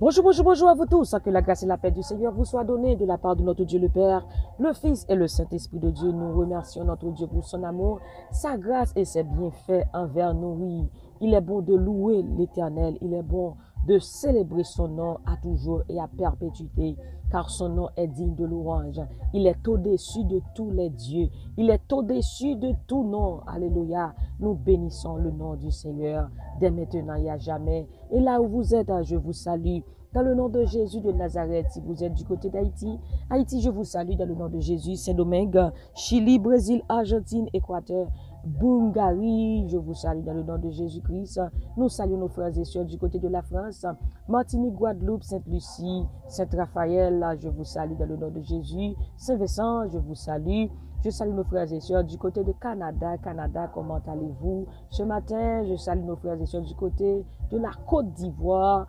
Bonjour, bonjour, bonjour à vous tous. Que la grâce et la paix du Seigneur vous soient données de la part de notre Dieu le Père, le Fils et le Saint-Esprit de Dieu. Nous remercions notre Dieu pour son amour, sa grâce et ses bienfaits envers nous. Oui, il est bon de louer l'Éternel. Il est bon de célébrer son nom à toujours et à perpétuité, car son nom est digne de louange. Il est au-dessus de tous les dieux. Il est au-dessus de tout nom. Alléluia. Nous bénissons le nom du Seigneur dès maintenant et à jamais. Et là où vous êtes, je vous salue. Dans le nom de Jésus de Nazareth, si vous êtes du côté d'Haïti, Haïti, je vous salue dans le nom de Jésus, Saint-Domingue, Chili, Brésil, Argentine, Équateur, Bulgarie, je vous salue dans le nom de Jésus-Christ. Nous saluons nos frères et sœurs du côté de la France, Martinique, Guadeloupe, Sainte-Lucie, Saint-Raphaël, je vous salue dans le nom de Jésus, Saint-Vincent, je vous salue. Je salue nos frères et sœurs du côté de Canada. Canada, comment allez-vous? Ce matin, je salue nos frères et sœurs du côté de la Côte d'Ivoire.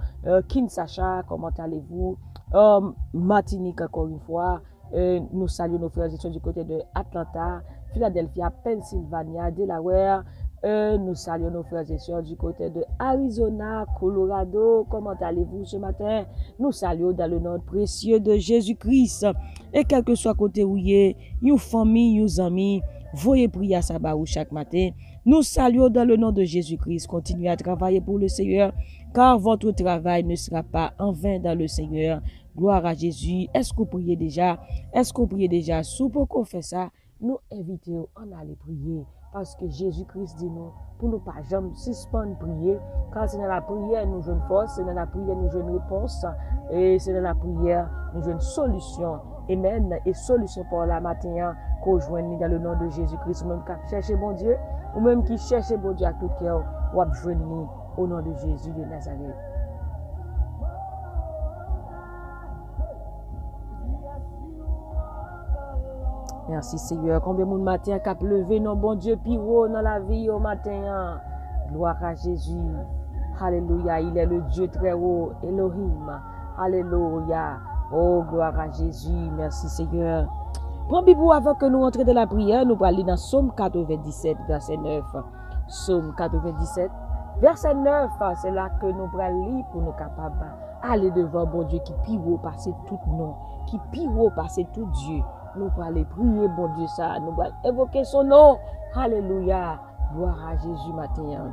Kinshasa, comment allez-vous? Martinique, encore une fois. Nous saluons nos frères et sœurs du côté de Atlanta, Philadelphia, Pennsylvania, Delaware. Nous saluons nos frères et sœurs du côté de Arizona, Colorado. Comment allez-vous ce matin? Nous saluons dans le nom précieux de Jésus-Christ. Et quel que soit côté où il est, une famille, nos amis, voyez prier à Sabah chaque matin. Nous saluons dans le nom de Jésus-Christ. Continuez à travailler pour le Seigneur, car votre travail ne sera pas en vain dans le Seigneur. Gloire à Jésus. Est-ce que vous priez déjà? Est-ce que vous priez déjà? Si pour qu'on fait ça, nous invitons à aller prier. Parce que Jésus-Christ dit nous, pour ne pas jamais suspendre prier, car c'est dans la prière nous jouons force, c'est dans la prière nous jouons réponse, et c'est dans la prière nous jouons solution. Amen. Et solution pour la matin, qu'on joigne dans le nom de Jésus-Christ, ou même qui cherche bon Dieu, ou même qui cherche bon Dieu à tout cœur, ou à joindre au nom de Jésus de Nazareth. Merci Seigneur. Combien de matin cap levé non bon Dieu piro dans la vie au matin. Gloire à Jésus. Alléluia. Il est le Dieu très haut. Elohim. Alléluia. Oh, gloire à Jésus. Merci Seigneur. Prends Bible avant que nous entrions dans la prière. Nous allons dans Psaume 97, verset 9. Psaume 97, verset 9. C'est là que nous allons lire pour nous capables aller devant bon Dieu qui piro passer tout nom, qui piro passer tout Dieu. Nous allons aller prier, bon Dieu, ça. Nous allons évoquer son nom. Alléluia. Gloire à Jésus matin.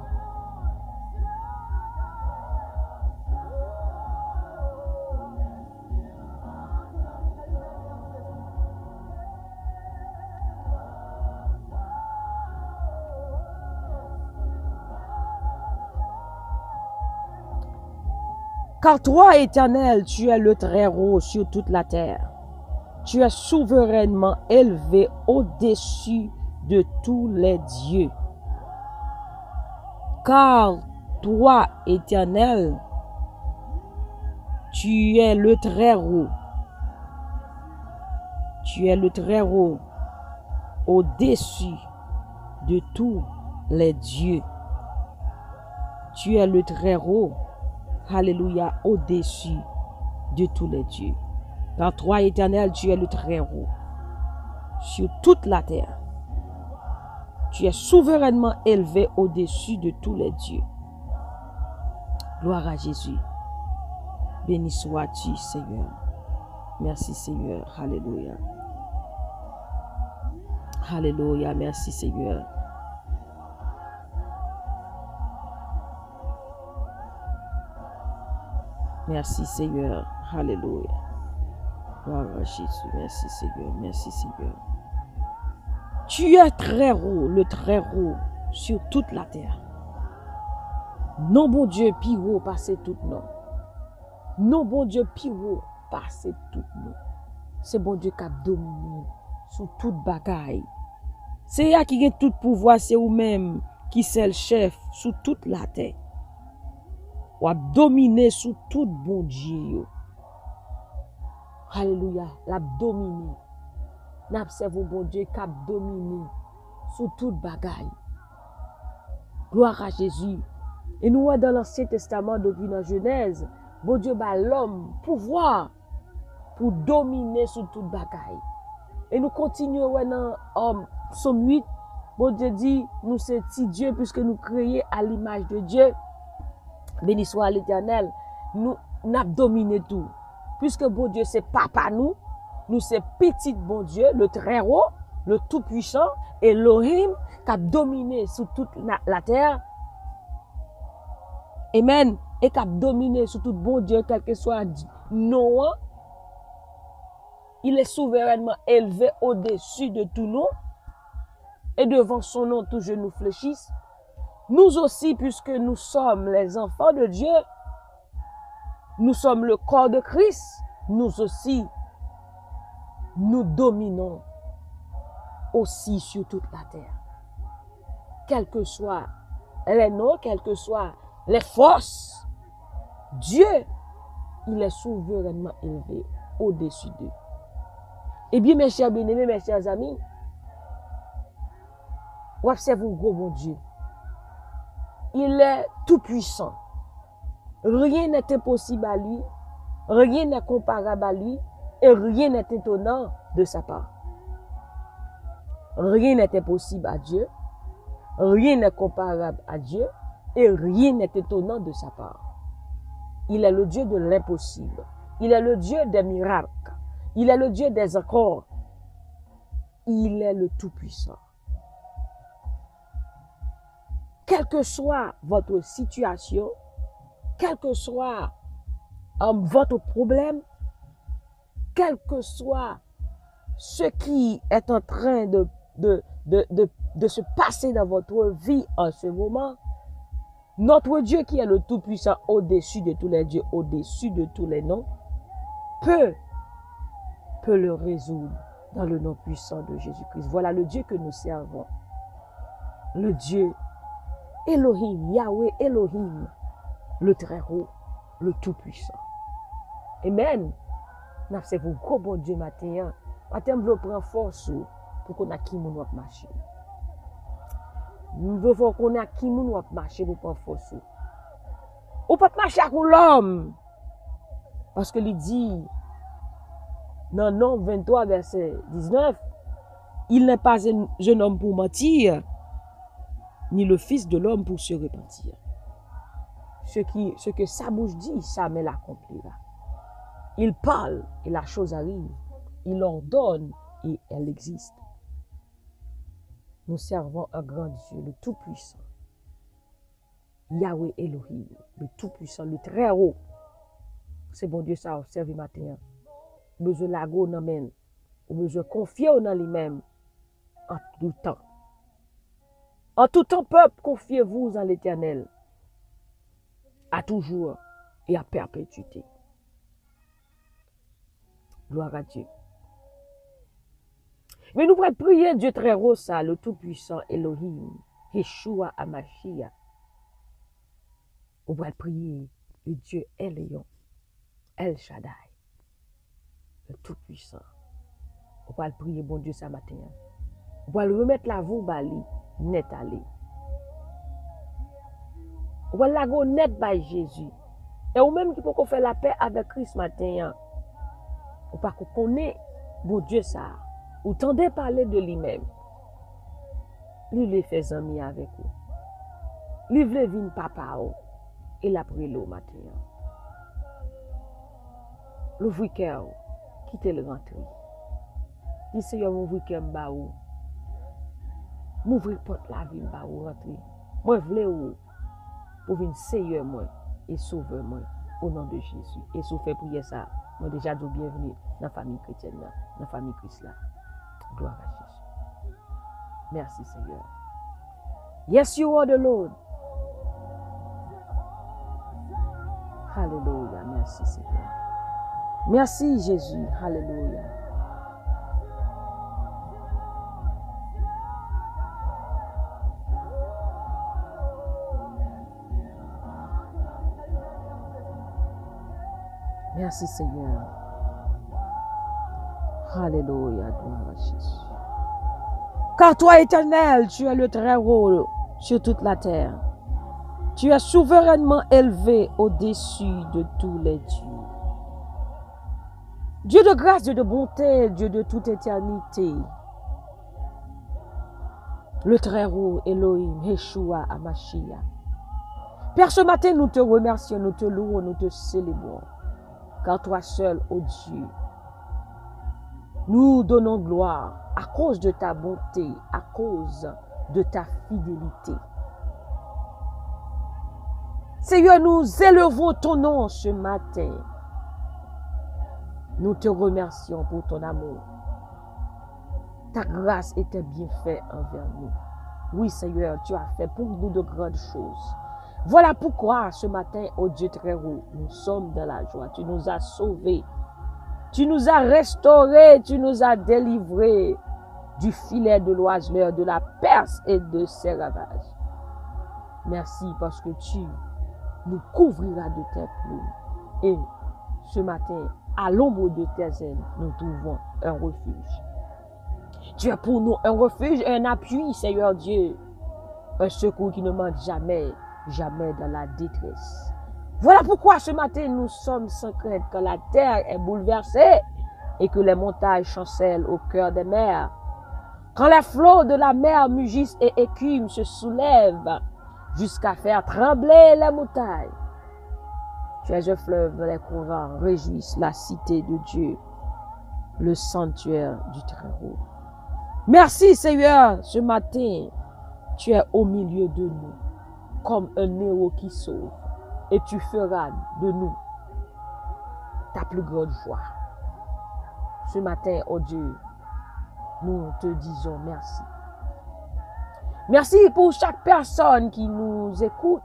Car toi, Éternel, tu es le Très-Haut sur toute la terre. Tu es souverainement élevé au-dessus de tous les dieux. Car toi, Éternel, tu es le Très-Haut. Tu es le Très-Haut au-dessus de tous les dieux. Tu es le Très-Haut, alléluia, au-dessus de tous les dieux. Car toi, Éternel, tu es le Très-Haut sur toute la terre. Tu es souverainement élevé au-dessus de tous les dieux. Gloire à Jésus. Béni sois-tu, Seigneur. Merci, Seigneur. Alléluia. Alléluia. Merci, Seigneur. Merci, Seigneur. Alléluia. Gloire à Jésus. Merci Seigneur. Merci Seigneur. Tu es très haut, le très haut sur toute la terre. Non bon Dieu, plus haut passer tout nom. Non bon Dieu, plus haut passer tout nom. C'est bon Dieu qui a dominé sur toute bagaille. C'est là qui a tout pouvoir, c'est vous-même qui c'est le chef sur toute la terre. Ou a dominé sur tout bon Dieu. Alléluia, l'a dominé. N'observe bon Dieu qui a dominé sur toute bagaille. Gloire à Jésus. Et nous dans l'Ancien Testament, depuis la Genèse, bon Dieu bat l'homme pouvoir pour dominer sur toute bagaille. Et nous continuons dans Psaume 8. Bon Dieu dit, nous c'est Dieu puisque nous créons à l'image de Dieu. Béni soit l'Éternel. Nous n'a dominé tout. Puisque bon Dieu, c'est papa nous c'est petit bon Dieu, le très haut, le tout-puissant, Elohim, qui a dominé sur toute la terre. Amen. Et qui a dominé sur tout bon Dieu, quel que soit Noah. Il est souverainement élevé au-dessus de tout nom. Et devant son nom, tout genou fléchisse. Nous aussi, puisque nous sommes les enfants de Dieu, nous sommes le corps de Christ, nous aussi, nous dominons aussi sur toute la terre. Quels que soient les noms, quelles que soient les forces, Dieu, il est souverainement élevé au-dessus d'eux. Eh bien, mes chers bien-aimés, mes chers amis, observez gros bon Dieu. Il est tout puissant. Rien n'est impossible à lui, rien n'est comparable à lui, et rien n'est étonnant de sa part. Rien n'est impossible à Dieu, rien n'est comparable à Dieu, et rien n'est étonnant de sa part. Il est le Dieu de l'impossible. Il est le Dieu des miracles. Il est le Dieu des accords. Il est le Tout-Puissant. Quelle que soit votre situation, quel que soit votre problème, quel que soit ce qui est en train de se passer dans votre vie en ce moment, notre Dieu qui est le Tout-Puissant au-dessus de tous les dieux, au-dessus de tous les noms, peut le résoudre dans le nom puissant de Jésus-Christ. Voilà le Dieu que nous servons. Le Dieu Elohim, Yahweh Elohim, le très haut, le tout-puissant. Amen. C'est vous gros bon Dieu matin. Matin, je prends force pour qu'on a qui nous va marcher. Nous devons qu'on a qui nous va marcher pour prendre force. On peut pas marcher avec l'homme. Parce que il dit, dans Nombre 23, verset 19, il n'est pas un jeune homme pour mentir, ni le fils de l'homme pour se repentir. Ce que sa bouche dit, ça me l'accomplira. Il parle et la chose arrive. Il ordonne et elle existe. Nous servons un grand Dieu, le Tout-Puissant. Yahweh Elohim, le Tout-Puissant, le très haut. C'est bon Dieu ça, observe matin. Besoin de la go nan men. Ou besoin de confier dans lui-même en tout temps. En tout temps, peuple, confiez-vous en l'Éternel. À toujours et à perpétuité. Gloire à Dieu. Mais nous pourrons prier Dieu très haut, ça, le Tout-Puissant Elohim, Yeshua Amashia. Nous pourrons prier le Dieu Elion, El Shaddai, le Tout-Puissant. Nous pourrons prier bon Dieu ce matin. Nous pourrons remettre la voix bali, net aller. Nous pourrons la go net by Jésus. Et ou même qui peut faire la paix avec Christ matin. Ou pas qu'on connaît bon Dieu ça. Ou tendez parler de lui-même. Lui les fait amis avec vous. Lui veut venir papa ou. Et la pris l'eau matin. L'ouvre cœur, quittez le rentrée. Dis Seigneur, m'ouvre cœur ba ou. M'ouvre porte la vie ba ou rentrer. Moi vle ou pour venir Seigneur moi et sauver moi au nom de Jésus. Et si vous faites prier ça, moi déjà de bienvenue dans la famille chrétienne, dans la famille Christ là. Gloire à Jésus. Merci Seigneur. Yes, you are the Lord. Alléluia. Merci Seigneur. Merci Jésus. Alléluia. Merci Seigneur. Alléluia, gloire à Jésus. Car toi, Éternel, tu es le très haut sur toute la terre. Tu es souverainement élevé au-dessus de tous les dieux. Dieu de grâce, Dieu de bonté, Dieu de toute éternité. Le très haut, Elohim, Yeshua, Amashia. Père, ce matin, nous te remercions, nous te louons, nous te célébrons. car toi seul, ô Dieu, nous donnons gloire à cause de ta bonté, à cause de ta fidélité. Seigneur, nous élevons ton nom ce matin. Nous te remercions pour ton amour. Ta grâce et tes bienfaits envers nous. Oui, Seigneur, tu as fait pour nous de grandes choses. Voilà pourquoi ce matin, ô Dieu très haut, nous sommes dans la joie. Tu nous as sauvés. Tu nous as restaurés. Tu nous as délivrés du filet de l'oiseleur, de la perse et de ses ravages. Merci parce que tu nous couvriras de tes plumes. Et ce matin, à l'ombre de tes ailes, nous trouvons un refuge. Tu es pour nous un refuge, un appui, Seigneur Dieu. Un secours qui ne manque jamais, jamais dans la détresse. Voilà pourquoi ce matin, nous sommes sans crainte quand la terre est bouleversée et que les montagnes chancellent au cœur des mers. Quand les flots de la mer mugissent et écument se soulèvent jusqu'à faire trembler les montagnes. Tu es un fleuve dans les courants, réjouissent la cité de Dieu, le sanctuaire du Très-Haut. Merci Seigneur, ce matin, tu es au milieu de nous, comme un héros qui sauve, et tu feras de nous ta plus grande joie. Ce matin, oh Dieu, nous te disons merci. Merci pour chaque personne qui nous écoute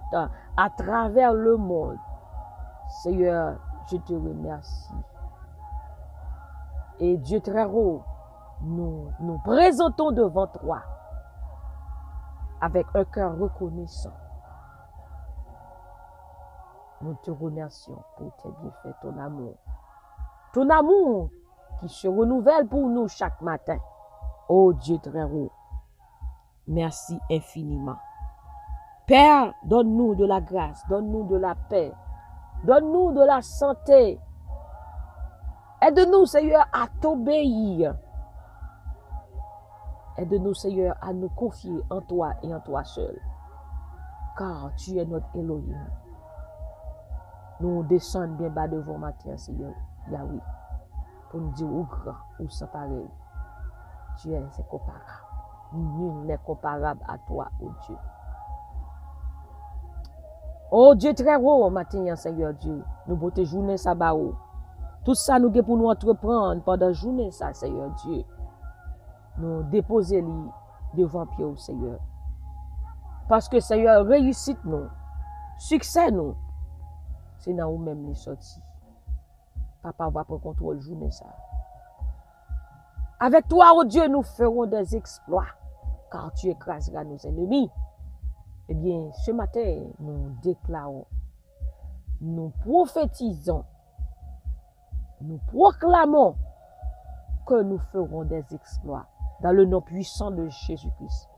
à travers le monde. Seigneur, je te remercie. Et Dieu très haut, nous nous présentons devant toi avec un cœur reconnaissant. Nous te remercions pour tes bienfaits, ton amour. Ton amour qui se renouvelle pour nous chaque matin. Oh Dieu très haut, merci infiniment. Père, donne-nous de la grâce, donne-nous de la paix, donne-nous de la santé. Aide-nous, Seigneur, à t'obéir. Aide-nous, Seigneur, à nous confier en toi et en toi seul. Car tu es notre Elohim. Nous descendons bien bas devant matin, Seigneur Yahweh, pour nous dire, ô grand, ou sans pareil, tu es incomparable. Nul n'est comparable à toi, ô Dieu. Oh Dieu très haut, matin, Seigneur Dieu, nous pour te journée sabbat. Tout ça, nous pour nous entreprendre pendant la journée, ça, Seigneur Dieu. Nous déposer devant Dieu, Seigneur. Parce que, Seigneur, réussite nous, succès nous, c'est dans nous-mêmes les sorties. Papa va prendre contrôle journée, ça. Avec toi, oh Dieu, nous ferons des exploits, car tu écraseras nos ennemis. Eh bien, ce matin, nous déclarons, nous prophétisons, nous proclamons que nous ferons des exploits dans le nom puissant de Jésus-Christ.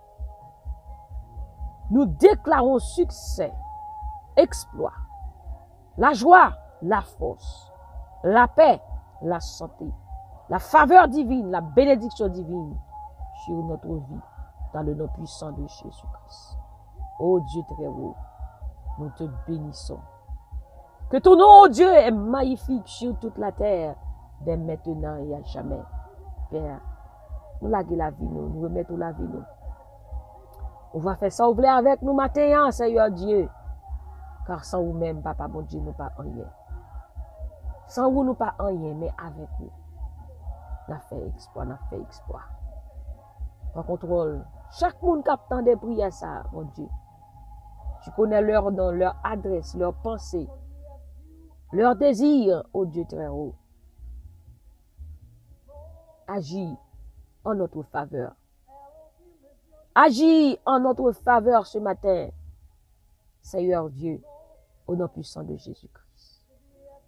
Nous déclarons succès, exploit, la joie, la force, la paix, la santé, la faveur divine, la bénédiction divine sur notre vie dans le nom puissant de Jésus-Christ. Oh Dieu très haut, nous te bénissons. Que ton nom, oh Dieu, est magnifique sur toute la terre, dès maintenant et à jamais. Père, nous laguer la vie, nous remettons la vie, nous. On va faire ça, ouvrir avec nous matin, Seigneur Dieu. Car sans vous-même, Papa, bon Dieu, nous pas rien. Sans vous, nous pas rien, mais avec vous. On a fait exploit, on a fait exploit. On contrôle chaque monde qui attend des prières, ça, mon Dieu. Tu connais leur nom, leur adresse, leur pensée, leur désir, oh Dieu très haut. Agis en notre faveur. Agis en notre faveur ce matin, Seigneur Dieu, au nom puissant de Jésus-Christ.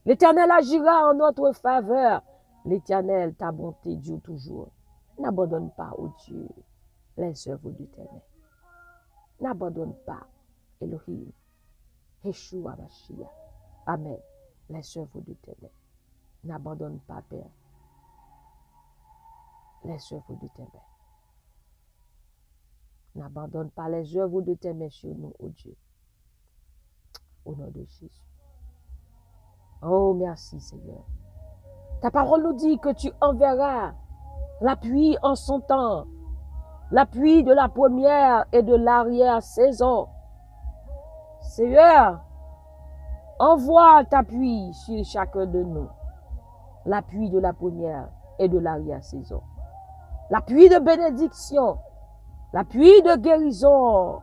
L'Éternel agira en notre faveur. L'Éternel, ta bonté dure toujours. N'abandonne pas, oh Dieu, les œuvres de tes mains. N'abandonne pas, Elohim, Yeshua Mashiach. Amen. Les œuvres de tes mains. N'abandonne pas, Père, les œuvres de tes mains. N'abandonne pas les œuvres de tes mains sur nous, oh Dieu. Au nom de Jésus. Oh, merci Seigneur. Ta parole nous dit que tu enverras la pluie en son temps, la pluie de la première et de l'arrière-saison. Seigneur, envoie ta pluie sur chacun de nous, la pluie de la première et de l'arrière-saison, la pluie de bénédiction, la pluie de guérison.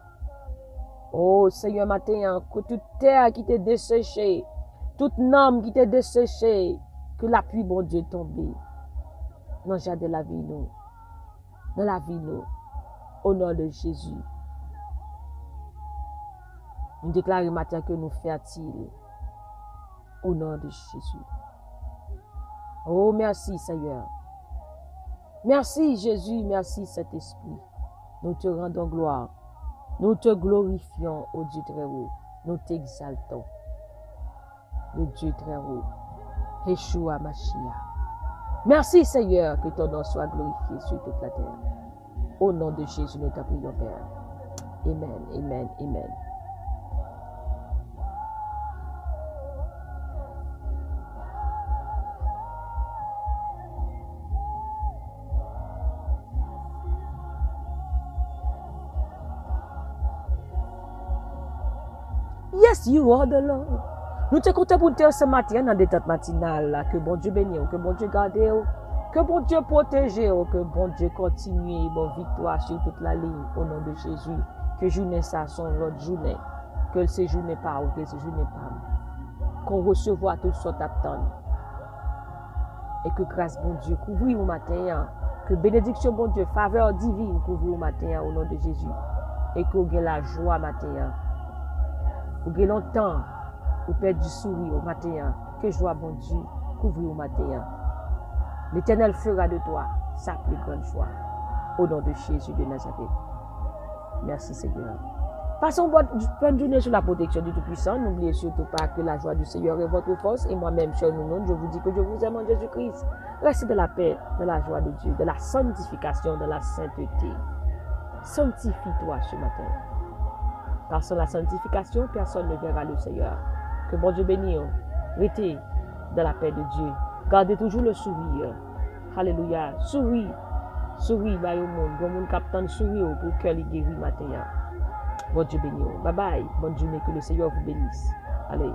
Oh Seigneur, matin, que toute terre qui t'est desséchée, toute âme qui t'est desséchée, que la pluie, bon Dieu, tombe dans le jardin de la vie, nous, dans la vie, nous, au nom de Jésus. Nous déclarons matin que nous fertiles, au nom de Jésus. Oh, merci Seigneur. Merci Jésus, merci Saint-Esprit. Nous te rendons gloire. Nous te glorifions, ô Dieu très haut. Nous t'exaltons. Le Dieu très haut. Yeshua Mashiach. Merci Seigneur, que ton nom soit glorifié sur toute la terre. Au nom de Jésus, nous t'en prions, Père. Amen, amen, amen. Yes, you are the Lord. Nous te comptons pour te ce matin dans des têtes matinales. Que bon Dieu bénisse, que bon Dieu garde, que bon Dieu protège, que bon Dieu continue, bon victoire sur toute la ligne au nom de Jésus. Que journée ça son l'autre journée. Que le séjour n'est pas ou que le séjour n'est pas. Qu'on recevra toutes sortes d'attentes. Et que grâce bon Dieu couvre au matin. Que bénédiction bon Dieu, faveur divine couvre au matin au nom de Jésus. Et qu'on ait la joie matin. Ou que longtemps, ou perdre du sourire au matin, que joie, bon Dieu, couvre au matin. L'Éternel fera de toi sa plus grande joie. Au nom de Jésus de Nazareth. Merci Seigneur. Passons bonne journée sur la protection du Tout-Puissant. N'oubliez surtout pas que la joie du Seigneur est votre force. Et moi-même, cher nous, je vous dis que je vous aime en Jésus-Christ. Restez de la paix, de la joie de Dieu, de la sanctification, de la sainteté. Sanctifie-toi ce matin. Car sans la sanctification, personne ne verra le Seigneur. Que bon Dieu bénisse. Restez dans la paix de Dieu. Gardez toujours le sourire. Alléluia. Souris. Souris, bah, au monde. Bon monde captant sourire pour que les guérit matin. Bon Dieu bénisse. Bye bye. Bonne journée. Que le Seigneur vous bénisse. Allez.